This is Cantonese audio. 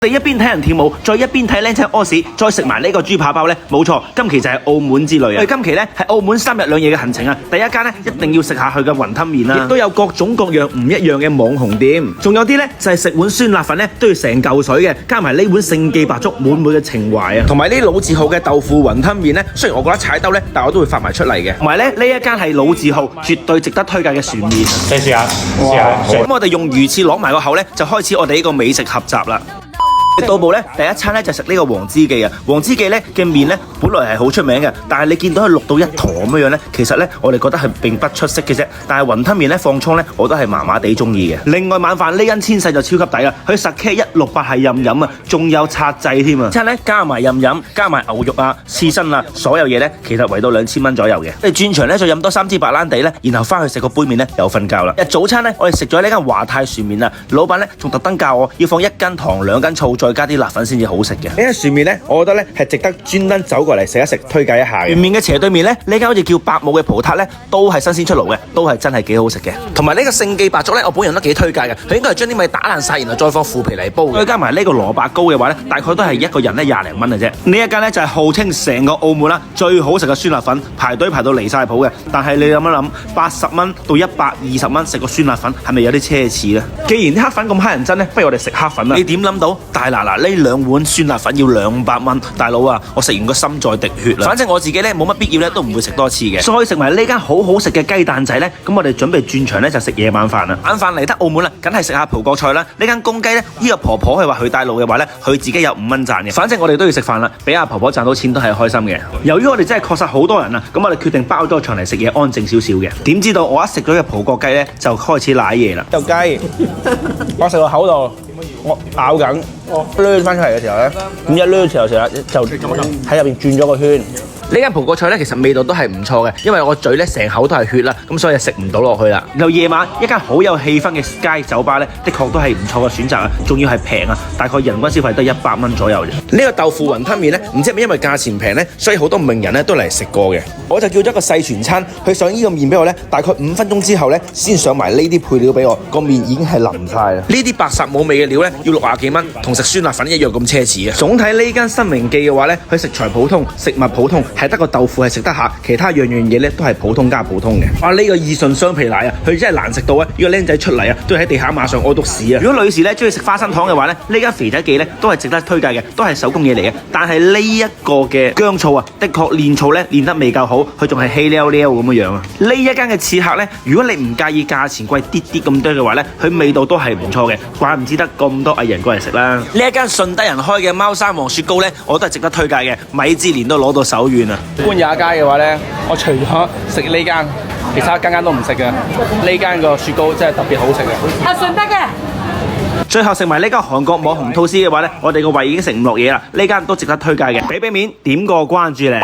你一邊睇人跳舞，再一邊睇靚仔屙屎，再食埋呢個豬扒包呢，冇錯，今期就係澳門之旅啊！我哋今期呢係澳門3日2夜嘅行程啊！第一間呢一定要食下佢嘅雲吞麵啦，亦都有各種各樣唔一樣嘅網紅店，仲有啲呢就係食碗酸辣粉呢都要成嚿水嘅，加埋呢碗勝記白粥滿滿嘅情懷啊！同埋呢老字號嘅豆腐雲吞麵呢，雖然我覺得踩兜呢，但我都會發埋出嚟嘅。同埋呢一間係老字號，絕對值得推介嘅船麵。試下，試下。咁我哋用魚翅攞埋個口呢，就開始我哋呢個美食合集啦。到步咧，第一餐咧就食呢個黃枝記啊！黃枝記咧嘅麵咧，本來係好出名嘅，但係你見到佢淥到一坨咁樣咧，其實咧我哋覺得係並不出色嘅啫。但係雲吞麵咧放葱咧，我都係麻麻地中意嘅。另外晚飯呢間千世就超級抵啦，佢實 K 168係任飲啊，仲有拆制添啊！即係咧加埋任飲，加埋牛肉啊、刺身啊，所有嘢咧其實圍到2000蚊左右嘅。你轉場咧再飲多3支白蘭地咧，然後翻去食個杯麵咧又瞓覺啦。日早餐咧我哋食咗呢間華泰船麵啊，老闆咧仲特登教我要放1斤糖、2斤醋。再加啲辣粉先至好食嘅。呢間船麵呢，我覺得呢係值得專登走過嚟食一食，推介一下嘅。船麵嘅斜對面呢，呢間好似叫伯母嘅葡撻呢，都係新鮮出爐嘅，都係真係幾好食嘅。同埋呢個勝記白粥呢，我本人都幾推介嘅。佢應該係將啲米打爛晒，然後再放腐皮嚟煲。再加埋呢個蘿蔔糕嘅話呢，大概都係一個人呢20零蚊嘅啫。呢一間呢，就係號稱成個澳門啦最好食嘅酸辣粉，排隊排到離晒譜嘅。但係你諗一諗，80蚊到120蚊食個酸辣粉，係咪有啲奢侈呢？既然黑粉咁乞人憎呢，不如我哋食黑粉啦。你點諗到大嗱嗱呢2碗酸辣粉要200蚊，大佬啊！我食完個心在滴血啦。反正我自己咧冇乜必要咧，都唔會食多次嘅。再食埋呢間好好食嘅雞蛋仔咧，咁我哋準備轉場咧就食夜晚飯啦。晚飯嚟得澳門啦，梗係食下葡國菜啦。呢間公雞咧，呢個婆婆佢話佢帶路嘅話咧，佢自己有5蚊賺嘅。反正我哋都要食飯啦，俾阿婆婆賺到錢都係開心嘅。由於我哋真係確實好多人啊，咁我哋決定包咗場嚟食嘢，安靜少少嘅。點知道我一食咗嘅葡國雞咧，就開始瀨嘢啦。隻雞，我食到口度。我咬緊，攣翻出嚟嘅時候咧，咁一攣嘅時候就喺入邊轉咗個圈。呢間葡國菜咧，其實味道都係唔錯嘅，因為我嘴咧成口都係血啦，咁所以食唔到落去啦。然後夜晚一間好有氣氛嘅街酒吧咧，的確都係唔錯嘅選擇啊，仲要係平啊，大概人均消費得100蚊左右啫。呢個豆腐雲吞麵咧，唔知係咪因為價錢平咧，所以好多名人咧都嚟食過嘅。我就叫咗一個細全餐，佢上呢個麵俾我咧，大概5分鐘之後咧，先上埋呢啲配料俾我，個麵已經係腍晒啦。呢啲白霎冇味嘅料咧，要60幾蚊，同食酸辣粉一樣咁奢侈啊！總體呢間新榮記嘅話咧，佢食材普通，食物普通。係得個豆腐係食得下，其他樣嘢咧都係普通加普通嘅。哇！呢個義順雙皮奶啊，佢真係難食到啊！呢個僆仔出嚟啊，都喺地下馬上屙督屎啊！如果女士咧中意食花生糖嘅話咧，呢間肥仔記咧都係值得推介嘅，都係手工嘢嚟嘅。但係呢一個嘅薑醋啊，的確煉醋咧煉得未夠好，佢仲係稀溜溜咁樣啊！呢一間嘅刺客咧，如果你唔介意價錢貴啲啲咁多嘅話咧，佢味道都係唔錯嘅，怪唔之得咁多藝人過嚟食啦。呢一間順德人開嘅貓山王雪糕咧，我都係值得推介嘅，米芝蓮都攞到手軟啊！官也街嘅話咧，我除咗食呢間，其他間都唔食嘅。呢間個雪糕真係特別好食嘅。係順德嘅。最後食埋呢間韓國網紅吐司嘅話咧，我哋個胃已經食唔落嘢啦。呢間都值得推介嘅，俾面點個關注咧。